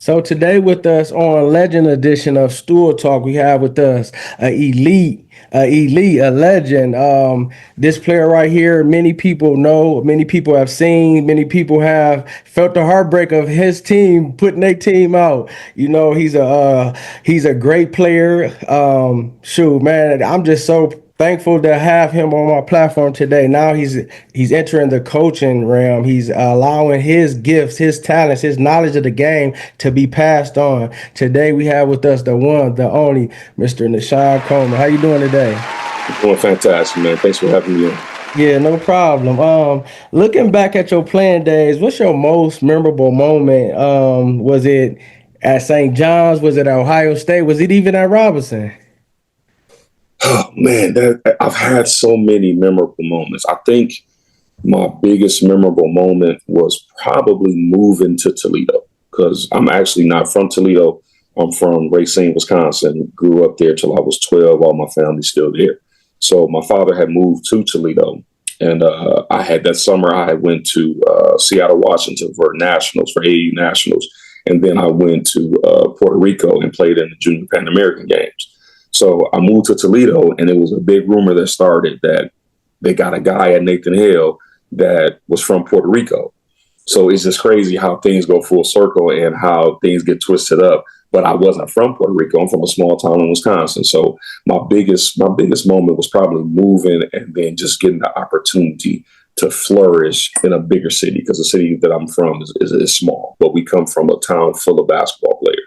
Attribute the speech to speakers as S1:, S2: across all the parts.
S1: So today with us on Legend Edition of Stool Talk, we have with us a legend. This player right here, many people know, many people have seen, many people have felt the heartbreak of his team putting their team out. You know, he's a great player. Shoot, man, I'm just so thankful to have him on my platform today. Now he's entering the coaching realm. He's allowing his gifts, his talents, his knowledge of the game to be passed on. Today we have with us the one, the only, Mr. Neshaun Coleman. How you doing today?
S2: Doing fantastic, man. Thanks for having me on.
S1: Yeah, no problem. Looking back at your playing days, what's your most memorable moment? Was it at St. John's? Was it at Ohio State? Was it even at Robinson?
S2: Oh man, I've had so many memorable moments. I think my biggest memorable moment was probably moving to Toledo because I'm actually not from Toledo. I'm from Racine, Wisconsin. Grew up there till I was 12. All my family's still there. So my father had moved to Toledo, and I had that summer. I went to Seattle, Washington for nationals, for AAU nationals, and then I went to Puerto Rico and played in the Junior Pan American Games. So I moved to Toledo, and it was a big rumor that started that they got a guy at Nathan Hale that was from Puerto Rico. So it's just crazy how things go full circle and how things get twisted up. But I wasn't from Puerto Rico. I'm from a small town in Wisconsin. So my biggest moment was probably moving and then just getting the opportunity to flourish in a bigger city because the city that I'm from is small, but we come from a town full of basketball players.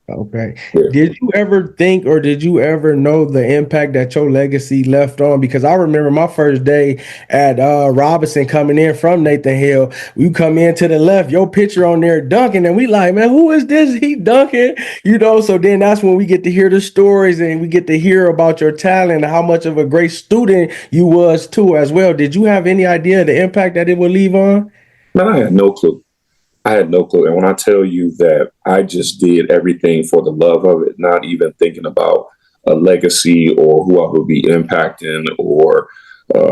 S1: Okay.
S2: Yeah.
S1: Did you ever think or did you ever know the impact that your legacy left on? Because I remember my first day at Robinson coming in from Nathan Hill. We come in to the left, your picture on there dunking, and we like, man, who is this? He dunking, you know. So then that's when we get to hear the stories and we get to hear about your talent and how much of a great student you was too as well. Did you have any idea the impact that it would leave on?
S2: Man, I had no clue. I had no clue. And when I tell you that I just did everything for the love of it, not even thinking about a legacy or who I would be impacting or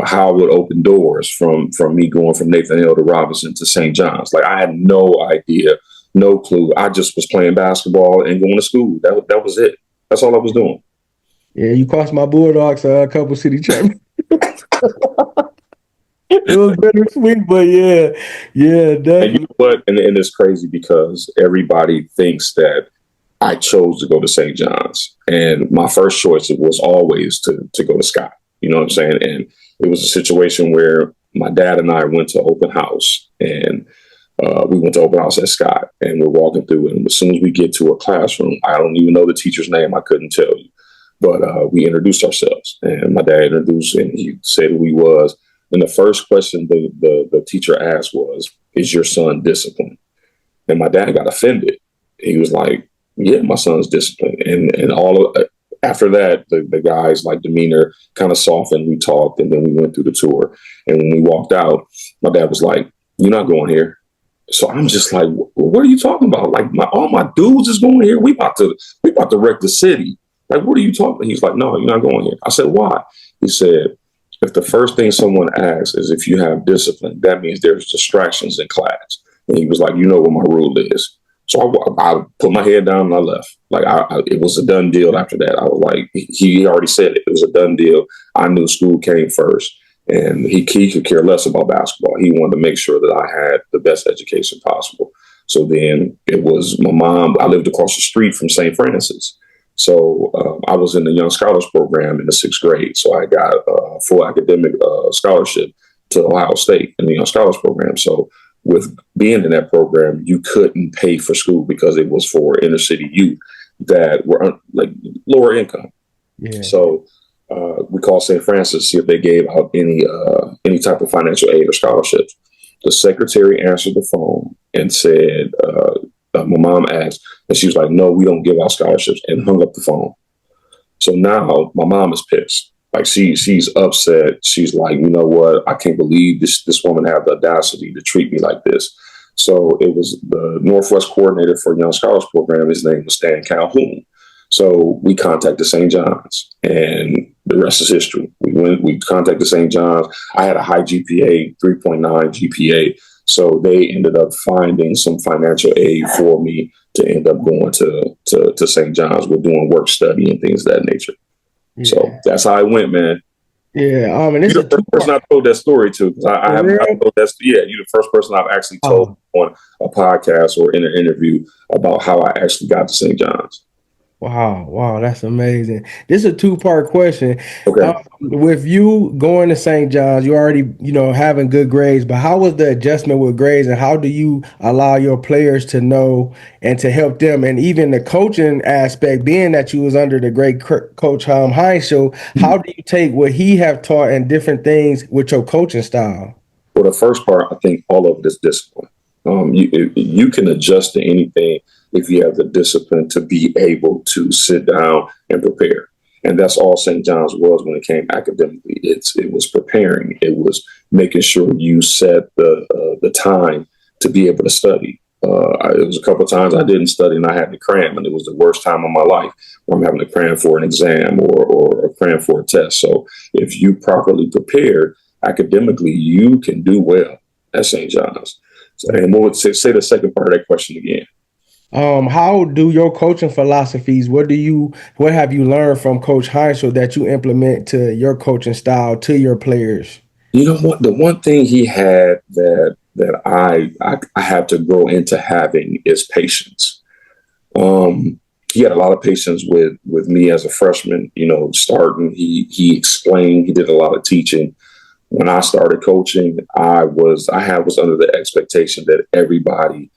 S2: how I would open doors from me going from Nathan Hill to Robinson to St. John's. Like I had no idea, no clue. I just was playing basketball and going to school. That was it. That's all I was doing.
S1: Yeah, you cost my Bulldogs a couple city champions. It was bittersweet, but yeah, yeah,
S2: And you
S1: definitely.
S2: know what? And it's crazy because everybody thinks that I chose to go to St. John's. And my first choice was always to go to Scott. You know what I'm saying? And it was a situation where my dad and I went to open house and we went to open house at Scott and we're walking through. And as soon as we get to a classroom, I don't even know the teacher's name. I couldn't tell you. But we introduced ourselves and my dad introduced and he said who he was. And the first question the teacher asked was, is your son disciplined? And my dad got offended. He was like, yeah, my son's disciplined. And all of, after that, the guy's like demeanor kind of softened. We talked and then we went through the tour. And when we walked out, my dad was like, you're not going here. So I'm just like, what are you talking about? Like all my dudes is going here. We about to wreck the city. Like, what are you talking about? He's like, no, you're not going here. I said, why? He said, if the first thing someone asks is if you have discipline, that means there's distractions in class. And he was like, you know what my rule is. So I put my head down and I left. Like it was a done deal after that. I was like, he already said it. It was a done deal. I knew school came first. And he could care less about basketball. He wanted to make sure that I had the best education possible. So then it was my mom. I lived across the street from St. Francis. So I was in the Young Scholars Program in the 6th grade. So I got a full academic scholarship to Ohio State in the Young Scholars Program. So with being in that program, you couldn't pay for school because it was for inner city youth that were like lower income.
S1: Yeah.
S2: So we called St. Francis, see if they gave out any type of financial aid or scholarships. The secretary answered the phone and said, my mom asked, and she was like, no, we don't give out scholarships, and hung up the phone. So now my mom is pissed. Like she's upset. She's like, you know what? I can't believe this woman had the audacity to treat me like this. So it was the Northwest coordinator for Young Scholars Program. His name was Stan Calhoun. So we contacted St. John's, and the rest is history. We contacted St. John's. I had a high GPA, 3.9 GPA. So they ended up finding some financial aid for me to end up going to St. John's with doing work study and things of that nature. So
S1: Yeah.
S2: that's how it went, man.
S1: Yeah. And it's
S2: You're
S1: a
S2: the first
S1: two-part
S2: person I told that story to, because I
S1: for
S2: haven't. I
S1: real.
S2: told that. Yeah, you're the first person I've actually told
S1: Oh,
S2: on a podcast or in an interview about how I actually got to St. John's.
S1: wow. Wow. That's amazing. This is a two-part question.
S2: Okay.
S1: With you going to St. John's, you already, having good grades, but how was the adjustment with grades and how do you allow your players to know and to help them? And even the coaching aspect, being that you was under the great coach Heinz, so how do you take what he have taught and different things with your coaching style?
S2: For the first part, I think all of it is discipline. You can adjust to anything if you have the discipline to be able to sit down and prepare. And that's all St. John's was when it came academically. It was preparing. It was making sure you set the time to be able to study. It was a couple of times I didn't study and I had to cram, and it was the worst time of my life where I'm having to cram for an exam or cram for a test. So if you properly prepared academically, you can do well at St. John's. So, and what would say the second part of that question again?
S1: How do your coaching philosophies, what have you learned from Coach Heinz that you implement to your coaching style to your players?
S2: You know what? The one thing he had that I have to grow into having is patience. He had a lot of patience with me as a freshman. Starting, he explained, he did a lot of teaching. When I started coaching, I was under the expectation that everybody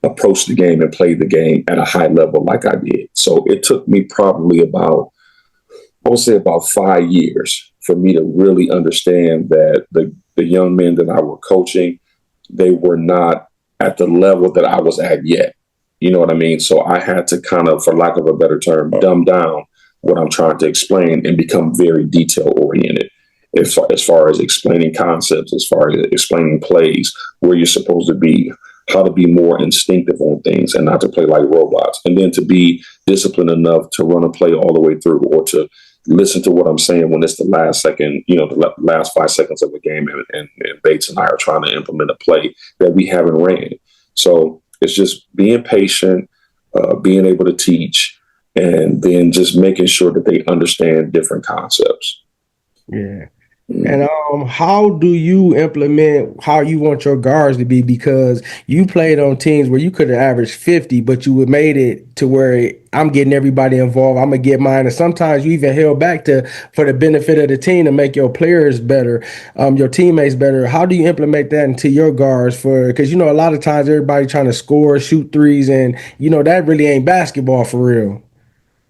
S2: approached the game and played the game at a high level like I did. So it took me probably I would say about 5 years for me to really understand that the young men that I were coaching, they were not at the level that I was at yet. You know what I mean? So I had to kind of, for lack of a better term, dumb down what I'm trying to explain and become very detail oriented as far as explaining concepts, as far as explaining plays, where you're supposed to be, how to be more instinctive on things and not to play like robots, and then to be disciplined enough to run a play all the way through, or to listen to what I'm saying when it's the last second, the last 5 seconds of a game, and Bates and I are trying to implement a play that we haven't ran. So it's just being patient, being able to teach, and then just making sure that they understand different concepts.
S1: Yeah. And how do you implement how you want your guards to be? Because you played on teams where you could have averaged 50, but you would made it to where I'm getting everybody involved. I'm gonna get mine. And sometimes you even held back to for the benefit of the team to make your players better, your teammates better. How do you implement that into your guards for because a lot of times everybody trying to score, shoot threes, and that really ain't basketball for real.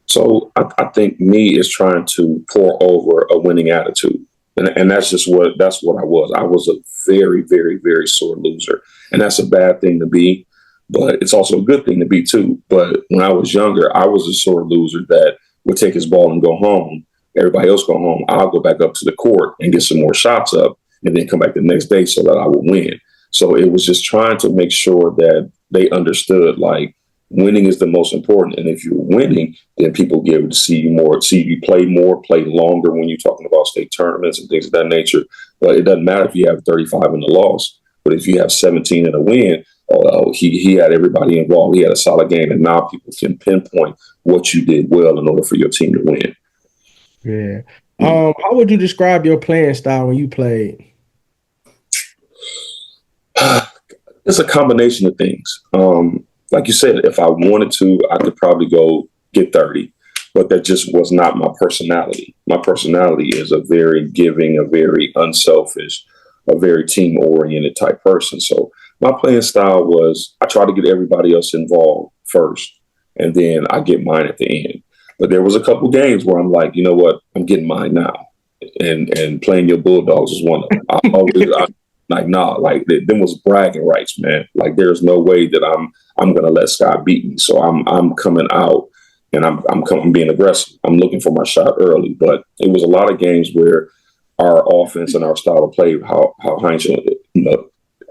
S2: So I think me is trying to pour over a winning attitude. And that's what I was. I was a very, very, very sore loser. And that's a bad thing to be, but it's also a good thing to be too. But when I was younger, I was a sore loser that would take his ball and go home. Everybody else go home. I'll go back up to the court and get some more shots up and then come back the next day so that I would win. So it was just trying to make sure that they understood like winning is the most important. And if you're winning, then people get able to see you more, see you play more, play longer when you're talking about state tournaments and things of that nature. But it doesn't matter if you have 35 in the loss, but if you have 17 in a win, he had everybody involved. He had a solid game, and now people can pinpoint what you did well in order for your team to win.
S1: Yeah. How would you describe your playing style when you played?
S2: It's a combination of things. Like you said, if I wanted to, I could probably go get 30, but that just was not my personality. My personality is a very giving, a very unselfish, a very team oriented type person. So my playing style was I try to get everybody else involved first, and then I get mine at the end. But there was a couple games where I'm like, you know what, I'm getting mine now, and playing your Bulldogs is one of them. Like, nah, like them was bragging rights, man. Like there's no way that I'm gonna let Scott beat me. So I'm coming out and I'm being aggressive. I'm looking for my shot early. But it was a lot of games where our offense and our style of play, how Heinz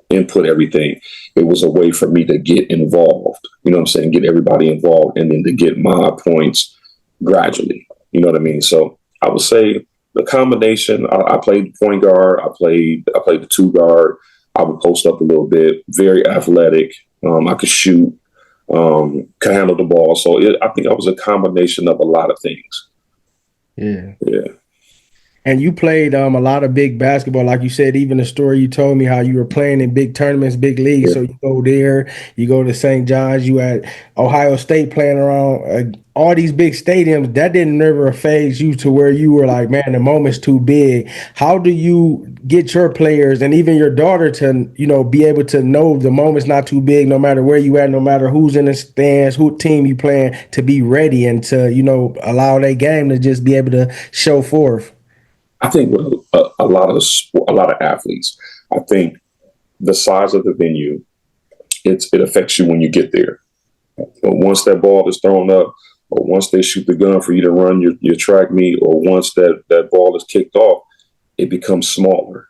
S2: input everything, it was a way for me to get involved. You know what I'm saying? Get everybody involved and then to get my points gradually. You know what I mean? So I would say the combination. I played point guard. I played the two guard. I would post up a little bit. Very athletic. I could shoot. Could handle the ball. So I think I was a combination of a lot of things.
S1: Yeah.
S2: Yeah.
S1: And you played a lot of big basketball, like you said. Even the story you told me how you were playing in big tournaments, big leagues.
S2: Yeah.
S1: So you go there, you go to St. John's, you at Ohio State playing around all these big stadiums. That didn't never phase you to where you were like, man, the moment's too big. How do you get your players and even your daughter to, be able to know the moment's not too big, no matter where you at, no matter who's in the stands, who team you playing, to be ready and to, allow their game to just be able to show forth?
S2: I think with a lot of athletes, I think the size of the venue, it affects you when you get there. But once that ball is thrown up, or once they shoot the gun for you to run your track meet, or once that ball is kicked off, it becomes smaller.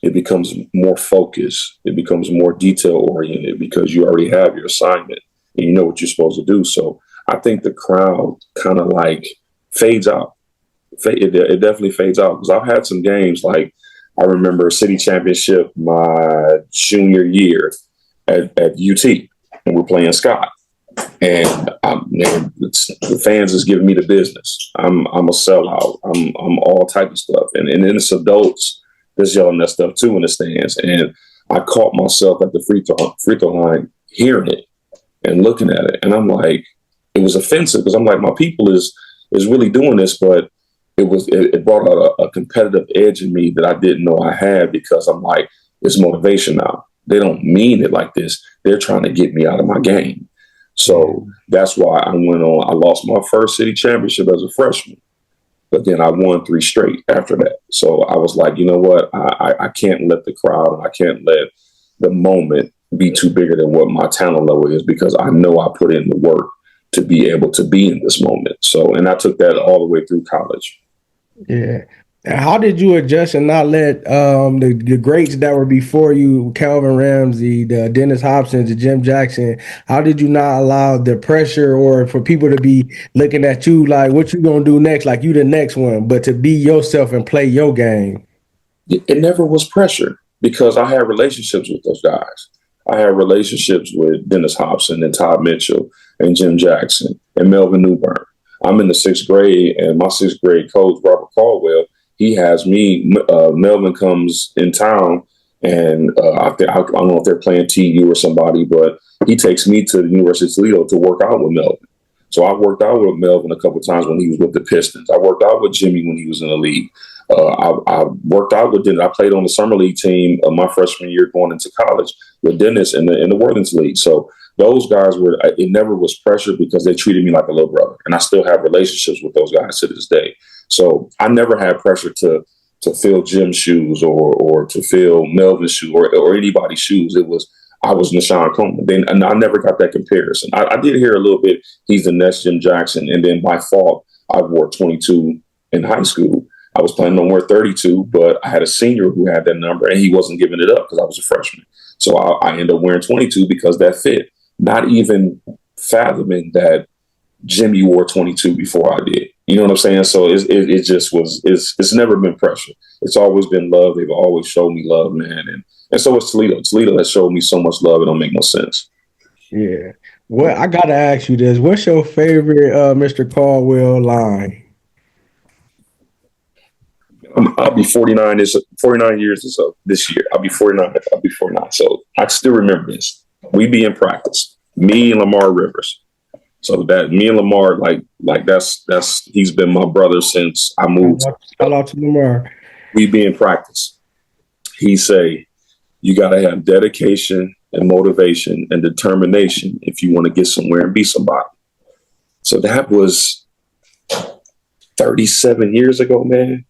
S2: It becomes more focused. It becomes more detail oriented because you already have your assignment and you know what you're supposed to do. So I think the crowd kind of like fades out. It definitely fades out because I've had some games like I remember a city championship my junior year at UT, and we're playing Scott, and the fans is giving me the business. I'm a sellout. I'm all type of stuff, and then it's adults that's yelling that stuff too in the stands, and I caught myself at the free throw line hearing it and looking at it, and I'm like, it was offensive because I'm like, my people is really doing this, but it brought out a competitive edge in me that I didn't know I had because I'm like, it's motivation now. They don't mean it like this. They're trying to get me out of my game. So that's why I went on. I lost my first city championship as a freshman, but then I won 3 straight after that. So I was like, you know what? I can't let the crowd and I can't let the moment be too bigger than what my talent level is because I know I put in the work to be able to be in this moment. So, and I took that all the way through college.
S1: Yeah. How did you adjust and not let the greats that were before you, Calvin Ramsey, the Dennis Hobson, the Jim Jackson, how did you not allow the pressure or for people to be looking at you like, what you gonna do next? Like you the next one, but to be yourself and play your game?
S2: It never was pressure because I had relationships with those guys. I had relationships with Dennis Hobson and Todd Mitchell and Jim Jackson and Melvin Newbern. I'm in the 6th grade, and my 6th grade coach, Robert Caldwell, he has me. Melvin comes in town, and I don't know if they're playing TU or somebody, but he takes me to the University of Toledo to work out with Melvin. So I worked out with Melvin a couple of times when he was with the Pistons. I worked out with Jimmy when he was in the league. I worked out with Dennis. I played on the summer league team my freshman year going into college with Dennis in the Worthington League. So those guys it never was pressure because they treated me like a little brother. And I still have relationships with those guys to this day. So I never had pressure to fill Jim's shoes or to fill Melvin's shoes or anybody's shoes. I was Neshaun Coleman. And I never got that comparison. I did hear a little bit, he's the next Jim Jackson. And then by fault, I wore 22 in high school. I was planning on wearing 32, but I had a senior who had that number and he wasn't giving it up because I was a freshman. So I ended up wearing 22 because that fit. Not even fathoming that Jimmy wore 22 before I did. You know what I'm saying? So it just was, it's never been pressure. It's always been love. They've always showed me love, man. And so is Toledo. Toledo has showed me so much love. It don't make no sense.
S1: Yeah. Well, I got to ask you this. What's your favorite Mr. Caldwell line?
S2: I'll be 49 years or so this year. I'll be 49. So I still remember this. We be in practice, me and Lamar Rivers. So that me and Lamar, like that's he's been my brother since I moved.
S1: Shout out to Lamar.
S2: We be in practice. He say, you got to have dedication and motivation and determination if you want to get somewhere and be somebody. So that was 37 years ago, man.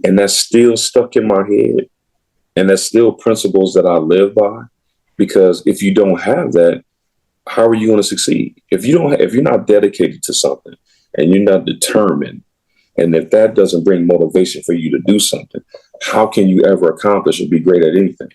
S2: And that's still stuck in my head. And that's still principles that I live by. Because if you don't have that, how are you going to succeed? If you're not dedicated to something and you're not determined, and if that doesn't bring motivation for you to do something, how can you ever accomplish or be great at anything?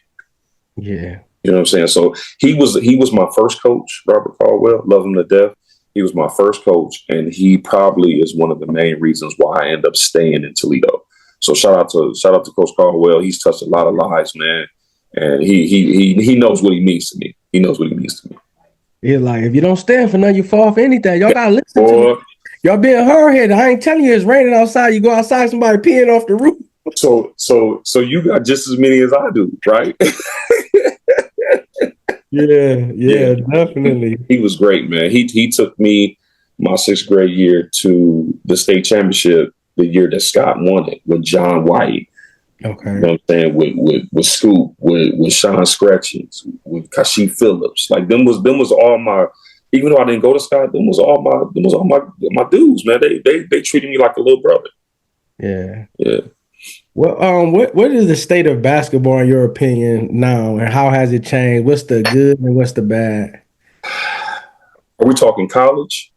S1: Yeah.
S2: You know what I'm saying? So he was my first coach, Robert Caldwell, love him to death. He was my first coach, and he probably is one of the main reasons why I end up staying in Toledo. So shout out to Coach Caldwell. He's touched a lot of lives, man. and he knows what he means to me. He knows what he means to me.
S1: It's like, if you don't stand for nothing, you fall for anything. Y'all gotta listen to me.
S2: Boy,
S1: Y'all being hard-headed. I ain't telling you it's raining outside. You go outside, somebody peeing off the roof.
S2: so you got just as many as I do, right?
S1: Yeah, definitely.
S2: He was great, man. He took me my sixth grade year to the state championship the year that Scott won it with John White.
S1: Okay.
S2: You know what I'm saying? With Scoop, with Sean Scratchings, with Kashif Phillips. Like them was all my, even though I didn't go to Scott, them was all my dudes, man. They treated me like a little brother.
S1: Yeah.
S2: Yeah.
S1: Well, what is the state of basketball in your opinion now, and how has it changed? What's the good and what's the bad?
S2: Are we talking college?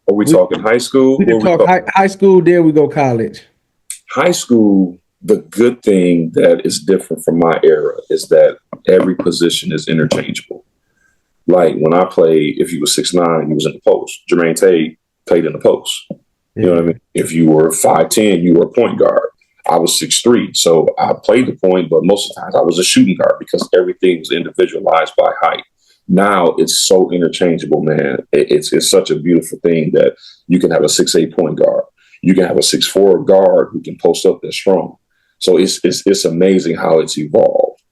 S2: Are we talking high school?
S1: We can talk high school, then we go college.
S2: High school, the good thing that is different from my era is that every position is interchangeable. Like when I played, if you were 6'9", you was in the post. Jermaine Tate played in the post. Yeah. You know what I mean? If you were 5'10", you were a point guard. I was 6'3", so I played the point, but most of the times I was a shooting guard because everything was individualized by height. Now it's so interchangeable, man. It's such a beautiful thing that you can have a 6'8" point guard. You can have a 6'4" guard who can post up that strong. So it's amazing how it's evolved.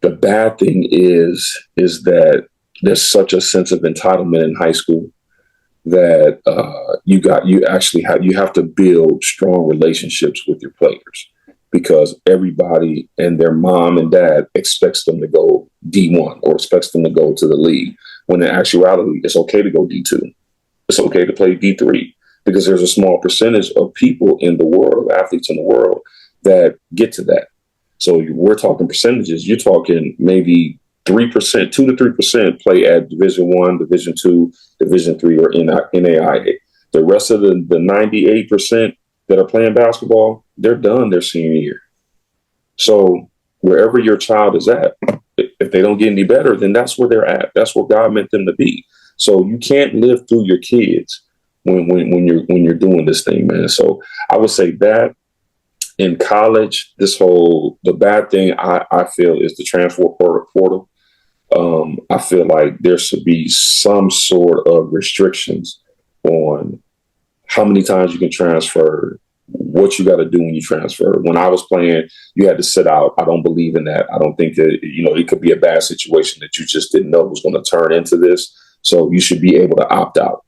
S2: The bad thing is that there's such a sense of entitlement in high school that you have to build strong relationships with your players, because everybody and their mom and dad expects them to go D1 or expects them to go to the league, when in actuality, it's okay to go D2. It's okay to play D3, because there's a small percentage of people in the world, athletes in the world, that get to that. So we're talking percentages. You're talking maybe 3%, 2 to 3% play at Division I, Division II, Division III, or NAIA. The rest of the 98% that are playing basketball, they're done their senior year. So wherever your child is at, if they don't get any better, then that's where they're at. That's where God meant them to be. So you can't live through your kids when you're doing this thing, man. So I would say that in college, the bad thing I feel is the transfer portal. I feel like there should be some sort of restrictions on how many times you can transfer, what you got to do when you transfer. When I was playing, you had to sit out. I don't believe in that. I don't think that, it could be a bad situation that you just didn't know was going to turn into this. So you should be able to opt out,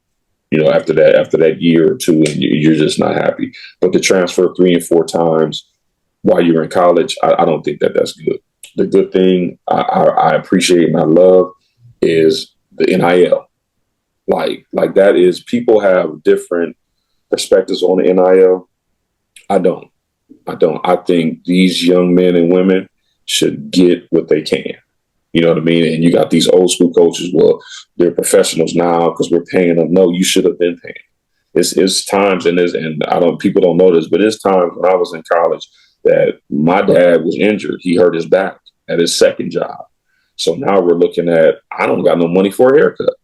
S2: after that year or two, and you're just not happy. But to transfer 3 and 4 times while you're in college, I don't think that that's good. The good thing I appreciate and I love is the NIL. Like that is, people have different perspectives on the NIL. I don't. I think these young men and women should get what they can. You know what I mean? And you got these old school coaches. Well, they're professionals now because we're paying them. No, you should have been paying. It's times, and people don't know this, but it's times when I was in college that my dad was injured. He hurt his back at his second job. So now we're looking at, I don't got no money for a haircut.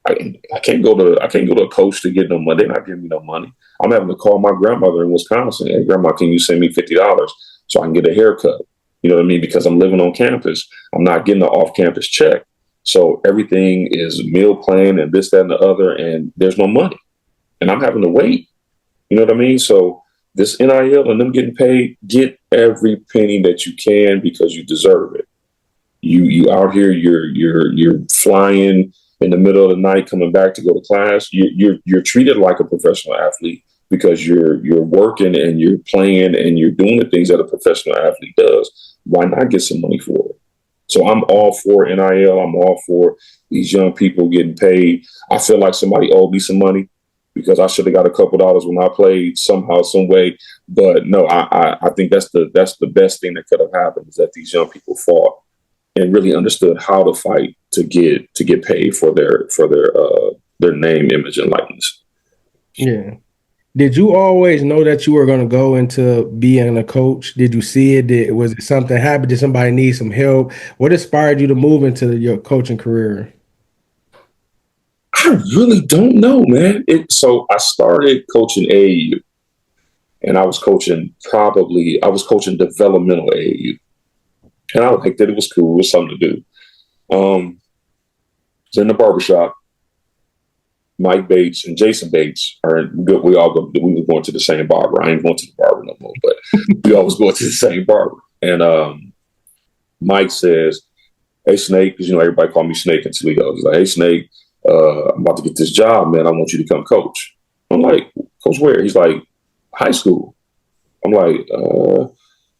S2: I can't go to a coach to get no money. They're not giving me no money. I'm having to call my grandmother in Wisconsin. Hey, Grandma, can you send me $50 so I can get a haircut? You know what I mean? Because I'm living on campus. I'm not getting an off-campus check. So everything is meal plan and this, that, and the other, and there's no money. And I'm having to wait. You know what I mean? So this NIL and them getting paid, get every penny that you can, because you deserve it. You out here, you're flying in the middle of the night, coming back to go to class. You're treated like a professional athlete because you're working and you're playing and you're doing the things that a professional athlete does. Why not get some money for it? So I'm all for NIL. I'm all for these young people getting paid. I feel like somebody owed me some money because I should have got a couple dollars when I played somehow, some way. But no, I think that's the best thing that could have happened, is that these young people fought and really understood how to fight to get paid for their name, image, and likeness.
S1: Yeah. Did you always know that you were going to go into being a coach? Did you see it? Was it something happened? Did somebody need some help? What inspired you to move into your coaching career?
S2: I really don't know, man. So I started coaching AAU, and I was coaching developmental AAU. And I liked it. It was cool. It was something to do. It's in the barbershop. Mike Bates and Jason Bates are good. We all go. We were going to the same barber. I ain't going to the barber no more, but we always go to the same barber. And Mike says, "Hey Snake," because everybody call me Snake in Toledo. He's like, "Hey Snake, I'm about to get this job, man. I want you to come coach." I'm like, "Coach where?" He's like, "High school." I'm like,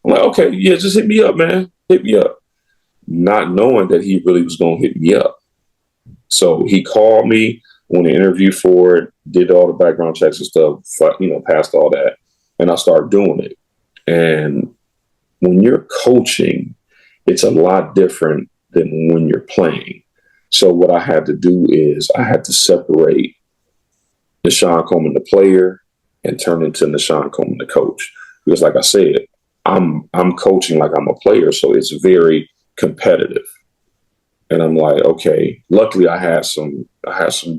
S2: "Okay, yeah, just hit me up, man. Hit me up." Not knowing that he really was going to hit me up. So he called me, went to interview for it, did all the background checks and stuff, passed all that. And I started doing it. And when you're coaching, it's a lot different than when you're playing. So what I had to do is I had to separate Neshaun Coleman, the player, and turn into Neshaun Coleman, the coach. Because like I said, I'm coaching like I'm a player. So it's very competitive. And I'm like, okay, luckily I had some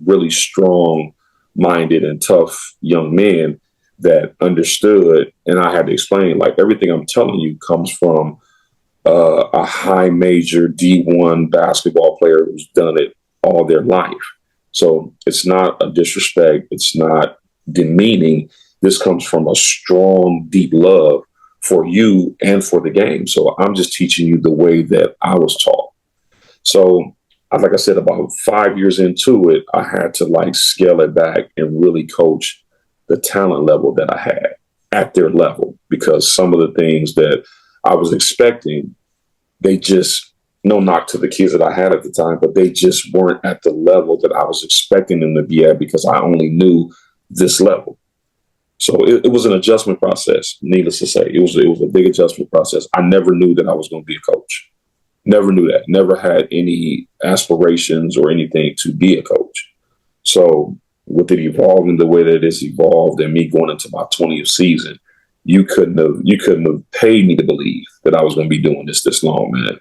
S2: really strong minded and tough young men that understood. And I had to explain, like, everything I'm telling you comes from a high major D1 basketball player who's done it all their life. So it's not a disrespect. It's not demeaning. This comes from a strong, deep love for you and for the game. So I'm just teaching you the way that I was taught. So, like I said, about 5 years into it, I had to scale it back and really coach the talent level that I had at their level, because some of the things that I was expecting, they just, no knock to the kids that I had at the time, but they just weren't at the level that I was expecting them to be at, because I only knew this level. So it was an adjustment process, needless to say. It was a big adjustment process. I never knew that I was going to be a coach. Never knew that. Never had any aspirations or anything to be a coach. So with it evolving the way that it's evolved and me going into my 20th season, you couldn't have paid me to believe that I was going to be doing this long, man.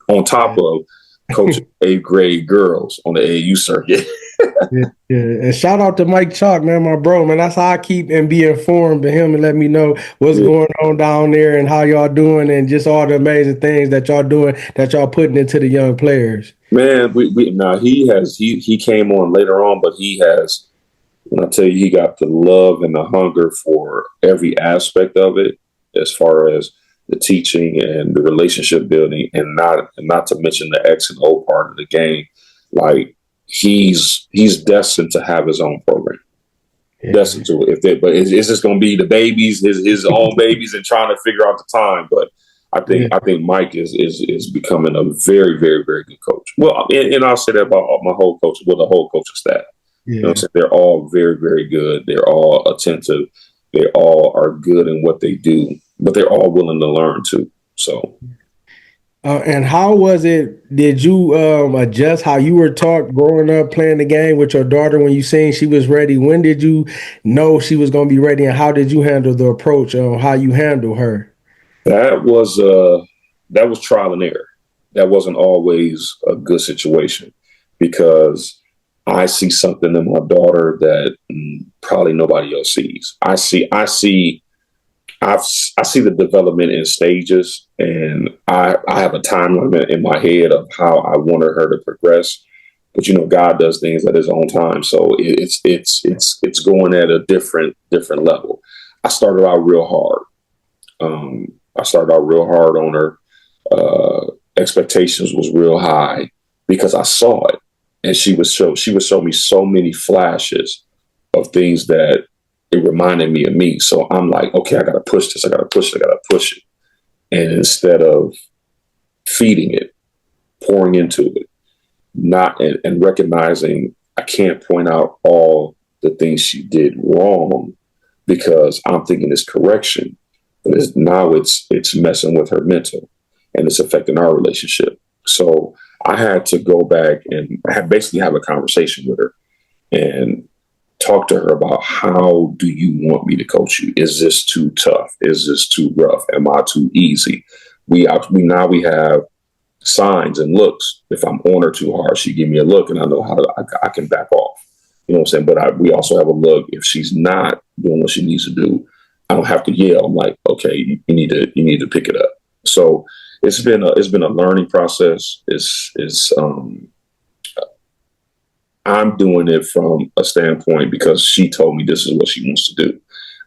S2: On top of coaching 8th grade girls on the AAU circuit.
S1: Yeah. And shout out to Mike Chalk, man, my bro, man. That's how I keep and be informed to him and let me know what's going on down there and how y'all doing and just all the amazing things that y'all doing, that y'all putting into the young players.
S2: Man, he came on later on, but he has, when I tell you, he got the love and the hunger for every aspect of it, as far as the teaching and the relationship building, and not to mention the X and O part of the game. Like, he's destined to have his own program. Yeah. Destined to it. But it's just going to be the babies, his own babies, and trying to figure out the time. But I think Mike is becoming a very, very, very good coach. Well, and I'll say that about the whole coaching staff. Yeah. You know what I'm saying? They're all very, very good. They're all attentive. They all are good in what they do, but they're all willing to learn too. So.
S1: And how was it? Did you adjust how you were taught growing up playing the game with your daughter when you seen she was ready? When did you know she was going to be ready, and how did you handle the approach on how you handle her?
S2: That was trial and error. That wasn't always a good situation, because I see something in my daughter that probably nobody else sees. I see the development in stages, and I have a timeline in my head of how I wanted her to progress. But God does things at His own time, so it's going at a different level. I started out real hard. On her. Expectations was real high because I saw it, and she would show me so many flashes of things that it reminded me of me. So I'm like, okay, I got to push this. I got to push it. And instead of feeding it, pouring into it, and recognizing I can't point out all the things she did wrong, because I'm thinking it's correction, but now it's messing with her mental, and it's affecting our relationship. So I had to go back and basically have a conversation with her and talk to her about, how do you want me to coach you? Is this too tough? Is this too rough? Am I too easy? We have signs and looks. If I'm on her too hard, she give me a look, and I know I can back off. You know what I'm saying? But we also have a look. If she's not doing what she needs to do, I don't have to yell. I'm like, okay, you need to pick it up. So it's been a learning process. I'm doing it from a standpoint because she told me this is what she wants to do.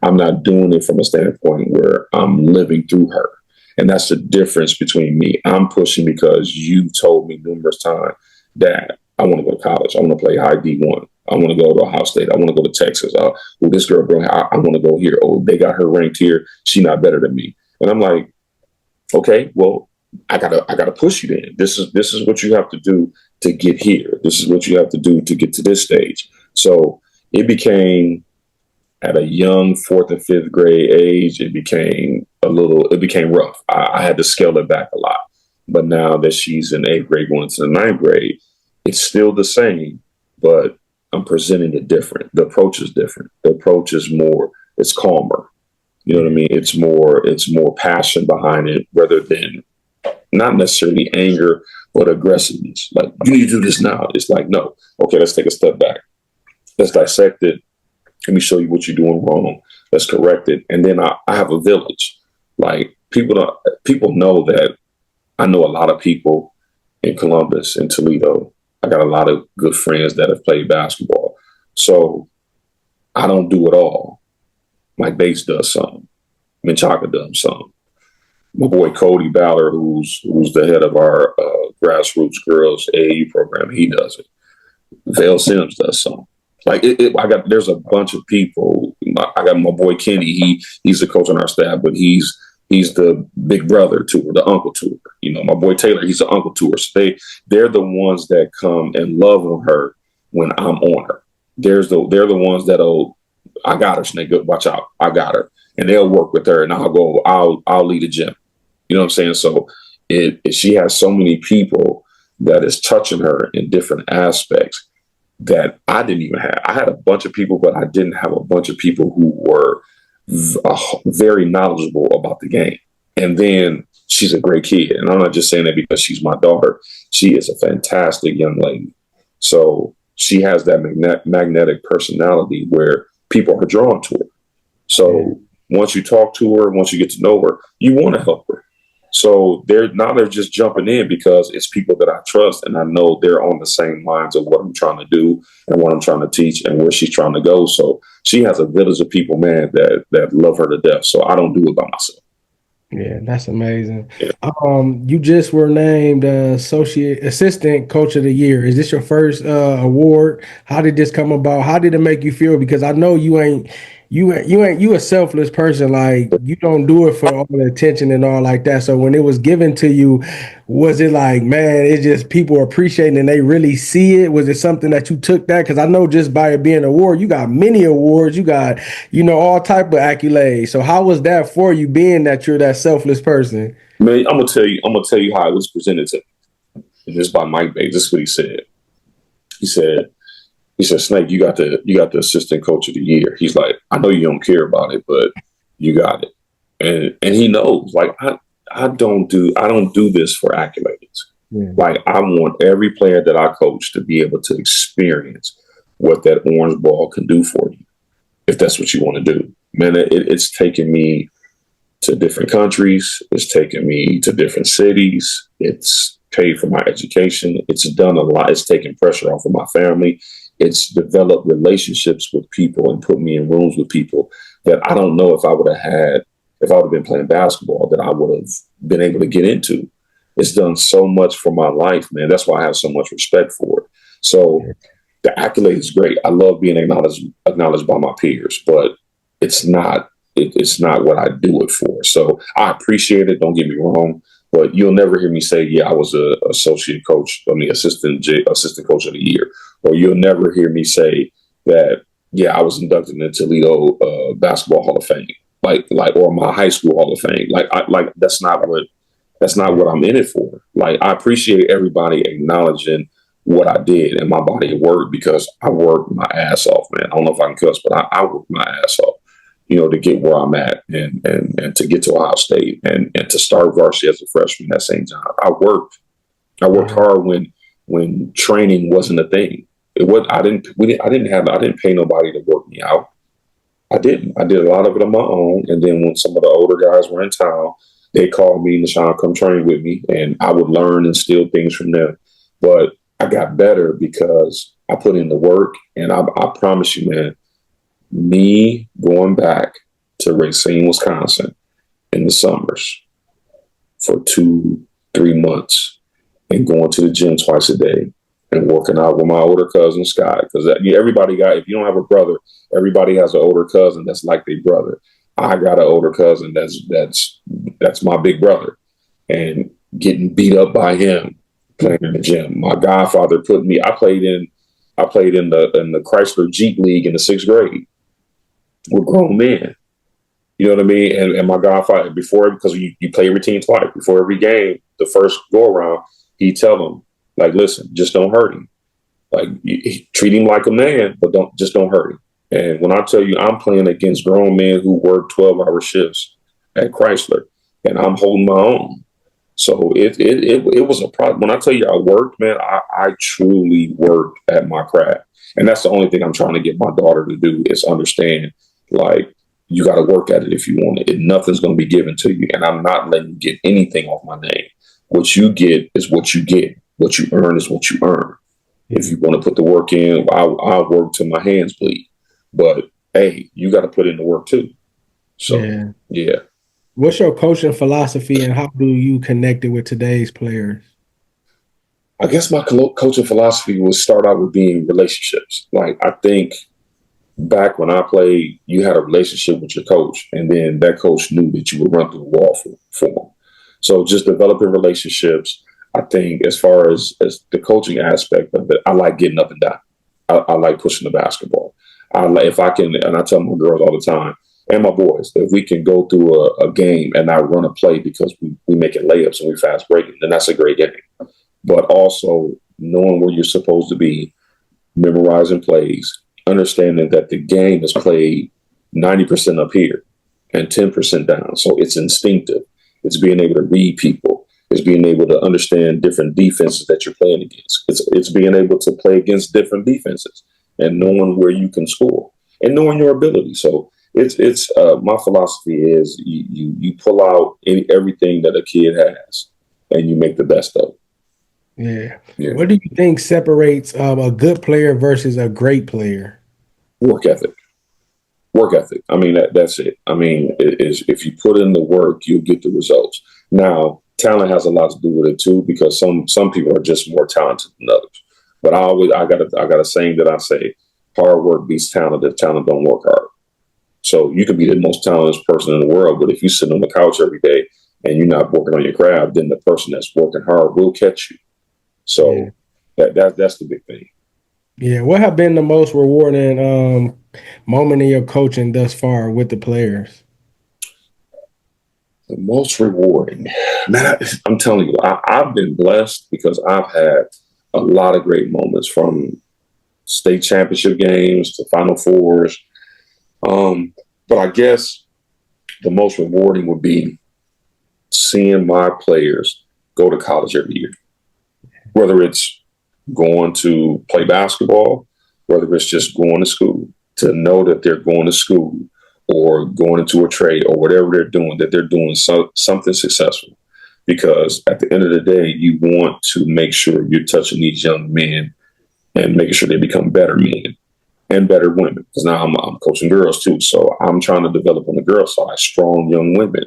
S2: I'm not doing it from a standpoint where I'm living through her. And that's the difference between me. I'm pushing because you told me numerous times that I want to go to college. I want to play high D1. I want to go to Ohio State. I want to go to Texas. Oh, this girl, I want to go here. Oh, they got her ranked here. She's not better than me. And I'm like, okay, well, I gotta push you then. This is what you have to do to get here. This is what you have to do to get to this stage. So it became at a young fourth and fifth grade age, it became rough. I had to scale it back a lot. But now that she's in eighth grade going into the ninth grade, it's still the same, but I'm presenting it different. The approach is different. The approach is it's calmer. You know what I mean? It's more passion behind it rather than not necessarily anger, but aggressiveness. Like, you need to do this now. It's like, no, okay, let's take a step back. Let's dissect it. Let me show you what you're doing wrong. Let's correct it. And then I have a village. Like, people know that I know a lot of people in Columbus and Toledo. I got a lot of good friends that have played basketball. So I don't do it all. Mike Bates does some. Menchaca does some. My boy Cody Ballard, who's the head of our grassroots girls AAU program, he does it. Vale Sims does some. Like there's a bunch of people. I got my boy Kenny. He's the coach on our staff, but he's the big brother to her, the uncle to her. You know, my boy Taylor, he's the uncle to her. So they're the ones that come and love on her when I'm on her. They're the ones that'll, I got her, Snake. Watch out, I got her, and they'll work with her, and I'll lead a gym. You know what I'm saying? So she has so many people that is touching her in different aspects that I didn't even have. I had a bunch of people, but I didn't have a bunch of people who were very knowledgeable about the game. And then she's a great kid. And I'm not just saying that because she's my daughter. She is a fantastic young lady. So she has that magnetic personality where people are drawn to her. So once you talk to her, once you get to know her, you want to help her. So they're just jumping in because it's people that I trust and I know they're on the same lines of what I'm trying to do and what I'm trying to teach and where she's trying to go. So she has a village of people, man, that love her to death. So I don't do it by myself.
S1: Yeah, that's amazing. Yeah. You just were named assistant coach of the year. Is this your first award? How did this come about? How did it make you feel? Because I know you a selfless person. Like, you don't do it for all the attention and all like that. So when it was given to you, was it like, man, it's just people appreciating and they really see it? Was it something that you took that? Because I know just by it being an award, you got many awards, you got, all type of accolades. So how was that for you, being that you're that selfless person?
S2: Man, I'm gonna tell you how it was presented to me. And this is by Mike Bates. This is what he said. He said, Snake, you got the assistant coach of the year. He's like, I know you don't care about it, but you got it. And he knows, like, I don't do this for accolades. Yeah. Like, I want every player that I coach to be able to experience what that orange ball can do for you, if that's what you want to do. Man, it's taken me to different countries. It's taken me to different cities. It's paid for my education. It's done a lot. It's taken pressure off of my family. It's developed relationships with people and put me in rooms with people that I don't know if I would have been playing basketball, that I would have been able to get into. It's done so much for my life, man. That's why I have so much respect for it. So the accolade is great. I love being acknowledged by my peers, but it's not what I do it for. So I appreciate it. Don't get me wrong. But you'll never hear me say, yeah, I was a assistant coach of the year. Or you'll never hear me say that, yeah, I was inducted into Toledo Basketball Hall of Fame, or my high school Hall of Fame. That's not what I'm in it for. Like, I appreciate everybody acknowledging what I did and my body of work, because I worked my ass off, man. I don't know if I can cuss, but I worked my ass off, to get where I'm at and to get to Ohio State and to start varsity as a freshman at St. John. I worked hard when training wasn't a thing. I didn't pay nobody to work me out. I did a lot of it on my own. And then when some of the older guys were in town, They called me, Neshaun, come train with me, and I would learn and steal things from them. But I got better because I put in the work, and I promise you, man, me going back to Racine, Wisconsin in the summers for 2, 3 months and going to the gym twice a day and working out with my older cousin Scott, because everybody got, if you don't have a brother, everybody has an older cousin that's like their brother. I got an older cousin that's my big brother, and getting beat up by him playing in the gym. My godfather put me. I played in the Chrysler Jeep League in the 6th grade with grown men. You know what I mean? And my godfather, before, because you play every team twice, before every game, the first go around, he'd tell them, like, listen, just don't hurt him. Like, treat him like a man, but don't hurt him. And when I tell you, I'm playing against grown men who work 12-hour shifts at Chrysler, and I'm holding my own. So it was a problem. When I tell you I worked, man, I truly worked at my craft. And that's the only thing I'm trying to get my daughter to do, is understand, like, you got to work at it if you want it. Nothing's going to be given to you. And I'm not letting you get anything off my name. What you get is what you get. What you earn is what you earn. If you want to put the work in, I'll work till my hands bleed. But, hey, you got to put in the work too. So, yeah.
S1: What's your coaching philosophy, and how do you connect it with today's players?
S2: I guess my coaching philosophy would start out with being relationships. Like, I think back when I played, you had a relationship with your coach, and then that coach knew that you would run through the wall for him. So just developing relationships. I think as far as the coaching aspect of it, I like getting up and down. I like pushing the basketball. If I can, and I tell my girls all the time, and my boys, if we can go through a game and not run a play because we making layups and we fast breaking, then that's a great game. But also knowing where you're supposed to be, memorizing plays, understanding that the game is played 90% up here and 10% down. So it's instinctive. It's being able to read people. It's being able to understand different defenses that you're playing against. It's being able to play against different defenses and knowing where you can score and knowing your ability. So it's my philosophy is you pull out everything that a kid has and you make the best of it.
S1: Yeah. What do you think separates a good player versus a great player?
S2: Work ethic. I mean, that's it. I mean, if you put in the work, you'll get the results. Now, talent has a lot to do with it too, because some people are just more talented than others. But I got a saying that I say, hard work beats talent if talent don't work hard. So you could be the most talented person in the world, but if you sit on the couch every day and you're not working on your craft, then the person that's working hard will catch you. So that's the big thing.
S1: Yeah. What have been the most rewarding moment in your coaching thus far with the players?
S2: The most rewarding, man, I'm telling you, I've been blessed because I've had a lot of great moments, from state championship games to Final Fours. But I guess the most rewarding would be seeing my players go to college every year, whether it's going to play basketball, whether it's just going to school, to know that they're going to school or going into a trade or whatever they're doing, that they're doing something successful. Because at the end of the day, you want to make sure you're touching these young men and making sure they become better men and better women. Because now I'm coaching girls too. So I'm trying to develop on the girl side strong young women,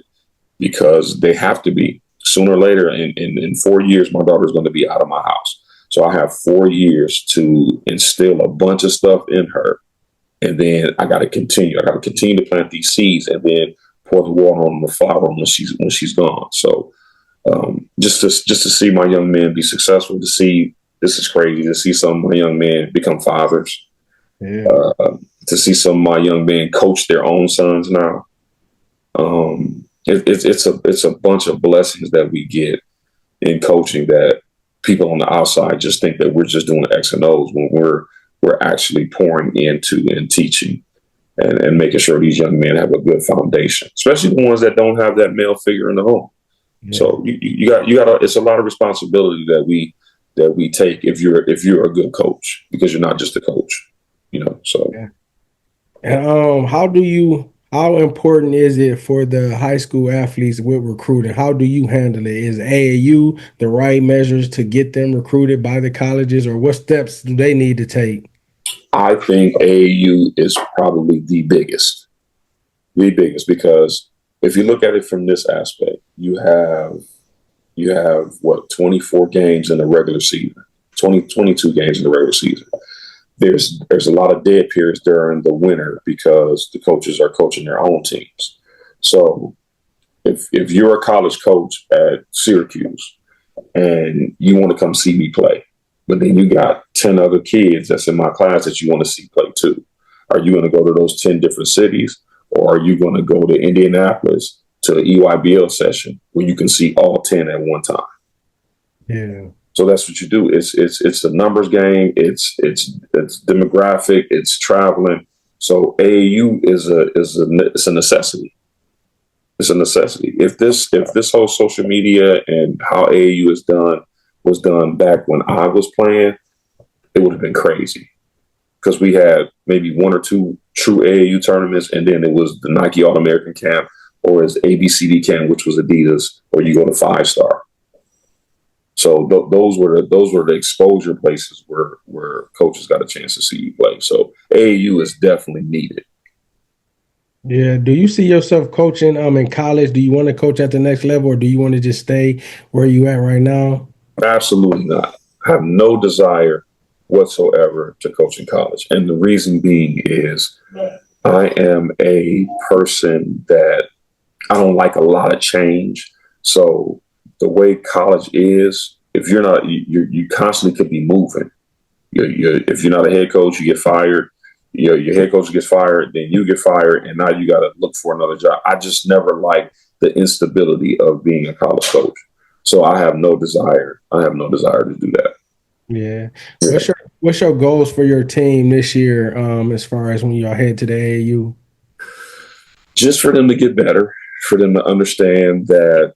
S2: because they have to be. Sooner or later, in 4 years, my daughter's going to be out of my house. So I have 4 years to instill a bunch of stuff in her. And then I got to continue. I got to continue to plant these seeds and then pour the water on the flower when she's gone. So just to see my young men be successful, to see, this is crazy, to see some of my young men become fathers, to see some of my young men coach their own sons now. It's a bunch of blessings that we get in coaching that people on the outside just think that we're just doing X and O's, when we're actually pouring into and teaching and making sure these young men have a good foundation, especially the ones that don't have that male figure in the home. Yeah. So you got it's a lot of responsibility that we take if you're a good coach, because you're not just a coach, you know. So
S1: and how do you How important is it for the high school athletes with recruiting? How do you handle it? Is AAU the right measures to get them recruited by the colleges, or what steps do they need to take?
S2: I think AAU is probably the biggest because if you look at it from this aspect, you have what 24 games in the regular season, 22 games in the regular season. There's a lot of dead periods during the winter because the coaches are coaching their own teams. So if you're a college coach at Syracuse and you want to come see me play, but then you got 10 other kids that's in my class that you want to see play too, are you going to go to those 10 different cities, or are you going to go to Indianapolis to the EYBL session where you can see all 10 at one time?
S1: Yeah.
S2: So that's what you do. It's the numbers game. It's demographic. It's traveling. So AAU it's a necessity. It's a necessity. If this whole social media and how AAU is done was done back when I was playing, it would have been crazy because we had maybe one or two true AAU tournaments, and then it was the Nike All American Camp or as ABCD Camp, which was Adidas, or you go to 5-star. So those were the exposure places where coaches got a chance to see you play. So AAU is definitely needed.
S1: Yeah. Do you see yourself coaching in college? Do you want to coach at the next level, or do you want to just stay where you at right now?
S2: Absolutely not. I have no desire whatsoever to coach in college. And the reason being is I am a person that I don't like a lot of change. So the way college is, if you're not, you constantly could be moving. If you're not a head coach, you get fired. Your head coach gets fired, then you get fired, and now you got to look for another job. I just never liked the instability of being a college coach. So I have no desire. I have no desire to do that.
S1: Yeah.
S2: Yeah.
S1: What's your goals for your team this year, as far as when y'all head to the AAU?
S2: Just for them to get better, for them to understand that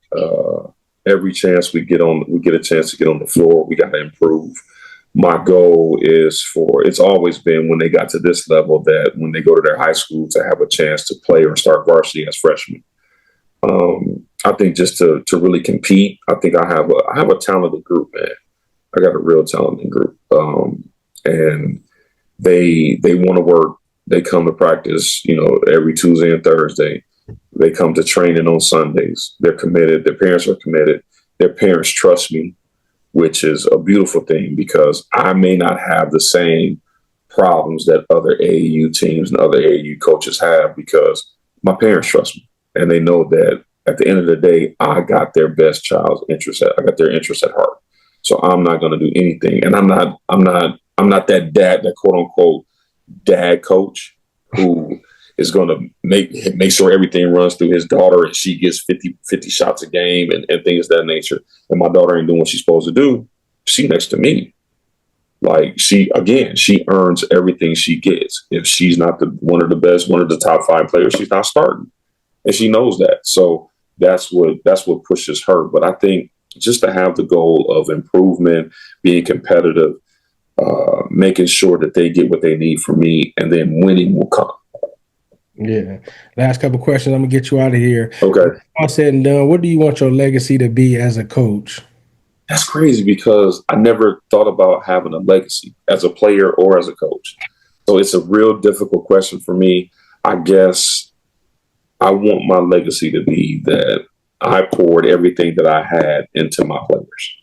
S2: every chance we get a chance to get on the floor, we got to improve. My goal is it's always been when they got to this level that when they go to their high school to have a chance to play or start varsity as freshmen. I think just to really compete, I think I have a talented group, man. I got a real talented group, and they want to work. They come to practice, every Tuesday and Thursday. They come to training on Sundays. They're committed. Their parents are committed. Their parents trust me, which is a beautiful thing because I may not have the same problems that other AAU teams and other AAU coaches have because my parents trust me and they know that at the end of the day, I got their best child's interest. I got their interest at heart. So I'm not going to do anything, and I'm not that dad, that quote unquote dad coach who is going to make sure everything runs through his daughter and she gets 50 shots a game and things of that nature. And my daughter ain't doing what she's supposed to do. She next to me. Like she earns everything she gets. If she's not one of the best, one of the top 5 players, she's not starting. And she knows that. So that's what pushes her. But I think just to have the goal of improvement, being competitive, making sure that they get what they need from me, and then winning will come.
S1: Yeah. Last couple questions. I'm gonna get you out of here.
S2: Okay.
S1: All said and done, what do you want your legacy to be as a coach?
S2: That's crazy because I never thought about having a legacy as a player or as a coach. So it's a real difficult question for me. I guess I want my legacy to be that I poured everything that I had into my players.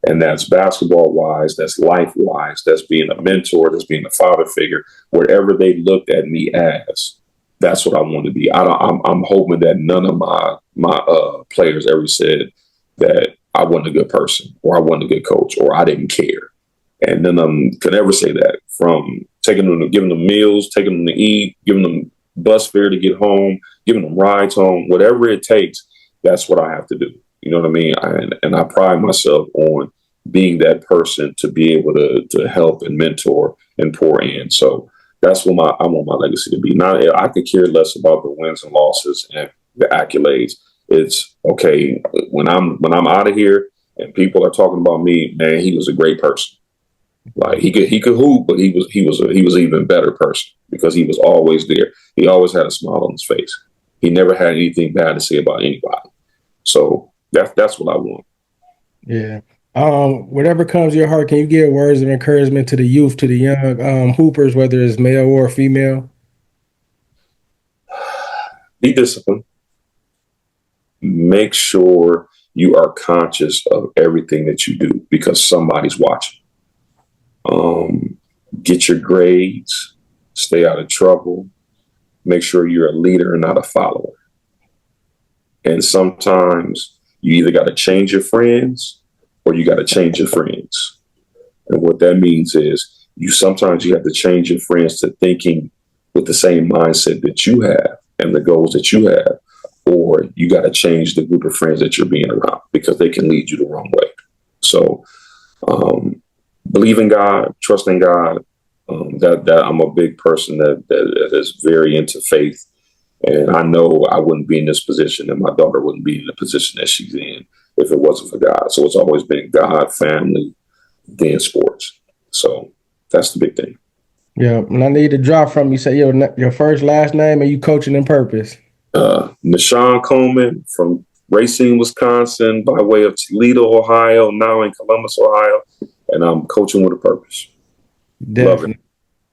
S2: And that's basketball wise, that's life wise, that's being a mentor, that's being a father figure, whatever they looked at me as. That's what I want to be. I'm hoping that none of my players ever said that I wasn't a good person or I wasn't a good coach or I didn't care. And none of them could ever say that, from giving them meals, taking them to eat, giving them bus fare to get home, giving them rides home, whatever it takes. That's what I have to do. You know what I mean? And I pride myself on being that person to be able to help and mentor and pour in. So that's what I want my legacy to be. Not I could care less about the wins and losses and the accolades. It's okay when I'm out of here and people are talking about me, man, he was a great person. Like he could hoop, but he was an even better person because he was always there. He always had a smile on his face. He never had anything bad to say about anybody. So that's what I want.
S1: Yeah. Whatever comes to your heart, can you give words of encouragement to the youth, to the young hoopers, whether it's male or female?
S2: Be disciplined. Make sure you are conscious of everything that you do because somebody's watching. Um, get your grades. Stay out of trouble. Make sure you're a leader and not a follower. And sometimes you either got to change your friends or you got to change your friends. And what that means is sometimes you have to change your friends to thinking with the same mindset that you have and the goals that you have, or you got to change the group of friends that you're being around because they can lead you the wrong way. So believe in God, trust in God. That I'm a big person that is very into faith. And I know I wouldn't be in this position and my daughter wouldn't be in the position that she's in if it wasn't for God. So it's always been God, family, then sports. So that's the big thing.
S1: Yeah, and I need to drop from you. Say your first last name and you coaching in purpose.
S2: Neshaun Coleman from Racine, Wisconsin, by way of Toledo, Ohio, now in Columbus, Ohio, and I'm coaching with a purpose. Love it.
S1: Definitely.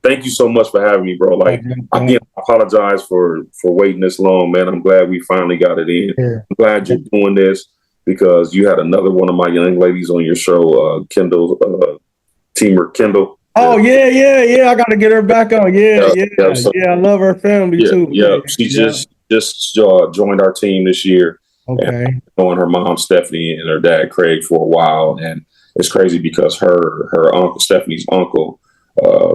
S2: Thank you so much for having me, bro. Like, again, I apologize for waiting this long, man. I'm glad we finally got it in.
S1: Yeah.
S2: I'm glad you're doing this because you had another one of my young ladies on your show, Kendall, Teamer Kendall.
S1: Oh yeah. I got to get her back on.
S2: So,
S1: I love her family too.
S2: She just joined our team this year.
S1: Okay.
S2: And knowing her mom Stephanie and her dad Craig for a while, and it's crazy because her uncle Stephanie's uncle,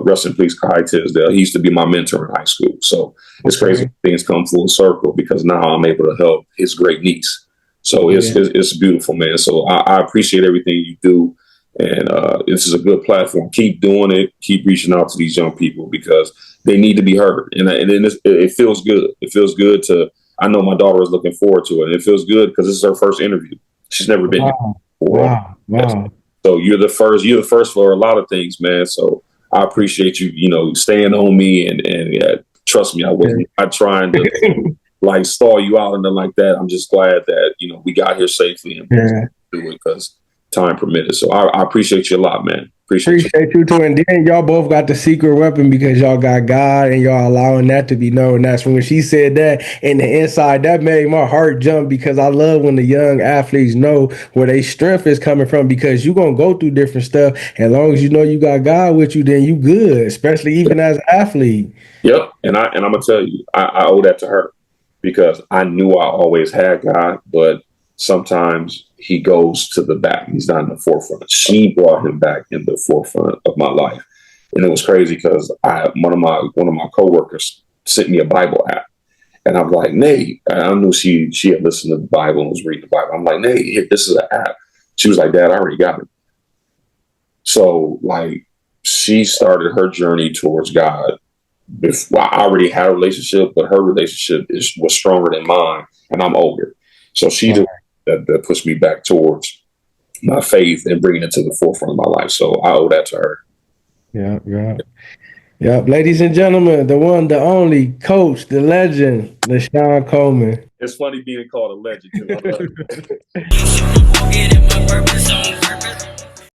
S2: rest in peace, Kai Tisdale. He used to be my mentor in high school. So it's crazy things come full circle because now I'm able to help his great niece. So it's beautiful, man. So I appreciate everything you do. And this is a good platform. Keep doing it. Keep reaching out to these young people because they need to be heard. And it feels good. It feels good to. I know my daughter is looking forward to it. And it feels good because this is her first interview. She's never been here before.
S1: Wow.
S2: So you're the first. You're the first for a lot of things, man. So I appreciate you. Staying on me and trust me, I wasn't. I'm trying to like stall you out and nothing like that. I'm just glad that we got here safely and do it because time permitted. So I appreciate you a lot, man. Appreciate
S1: you too. And then y'all both got the secret weapon because y'all got God and y'all allowing that to be known. That's when she said that in the inside, that made my heart jump because I love when the young athletes know where their strength is coming from because you're going to go through different stuff. As long as you know you got God with you, then you good, especially even as an athlete.
S2: Yep. And I'm going to tell you, I owe that to her because I knew I always had God, but sometimes he goes to the back. He's not in the forefront. She brought him back in the forefront of my life. And it was crazy because one of my coworkers sent me a Bible app. And I'm like, Nate, I knew she had listened to the Bible and was reading the Bible. I'm like, Nate, here, this is an app. She was like, Dad, I already got it. So like she started her journey towards God. I already had a relationship, but her relationship was stronger than mine, and I'm older. So she did that pushed me back towards my faith and bringing it to the forefront of my life. So I owe that to her.
S1: Yeah. Ladies and gentlemen, the one, the only coach, the legend, Neshaun Coleman.
S2: It's funny being called a legend.